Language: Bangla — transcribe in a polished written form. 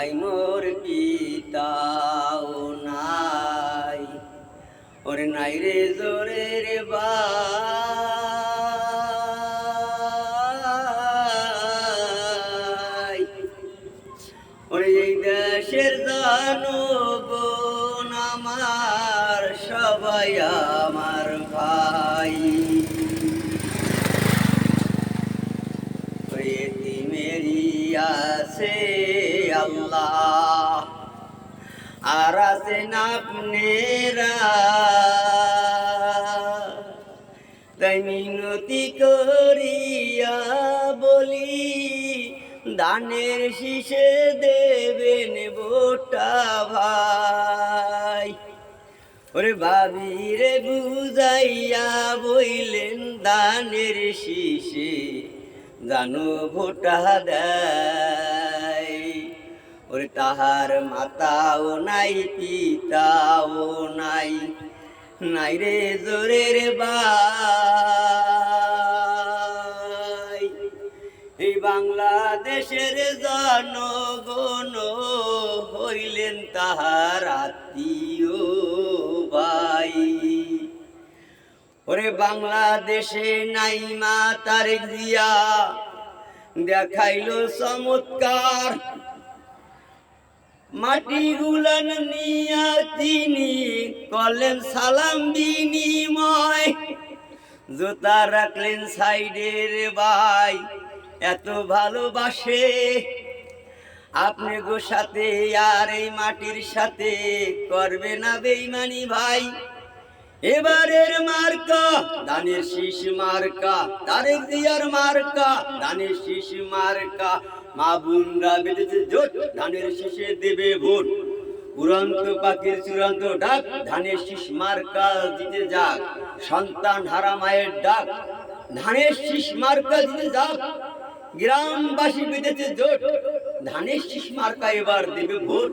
নাই মোর পিতাও নাই, ওরে নাই রে জোরে রে ভাই, ওরে এই দেশের জনগণ আমার সবাই আমার ভাই। এতিমেরি আছে আল্লাহ আর আছেন আপনারা, তাই মিনতি করিয়া বলি দানের শীষে দেবেন ভোটটা ভাই। ওরে ভাবিরে বুঝাইয়া বইলেন দানের শীষে জানো ভোটা দেয়, ওরে তাহার মাতাও নাই পিতাও নাই, নাই রে জোরের ভাই। এই বাংলাদেশের জনগণ হইলেন তাহার আত্মীয় ভাই। ওরে বাংলাদেশে নাই মা তারেক জিয়া দেখাইলো চমৎকার, মাটি গুলান নিয়া তিনি করলেন সালাম বিনিময়, জুতা রাখলেন সাইডের ভাই এত ভালোবাসে আপনি গো সাথে আর এই মাটির সাথে করবে না বেইমানি ভাই। এবারের মার্কা ধানের শীষ মার্কা, তারেক জিয়ার মার্কা ধানের শীষ মার্কা, মা বোনরা বেঁধেছে জোট ধানের শীষে দেবে ভোট, উড়ন্ত পাখির চূড়ান্ত ডাক ধানের শীষ মার্কা দিতে যাক, সন্তান হারা মায়ের ডাক ধানের শীষ মার্কা দিতে যাক, গ্রামবাসী বেঁধেছে জোট ধানের শীষ মার্কা এবার দেবে ভোট।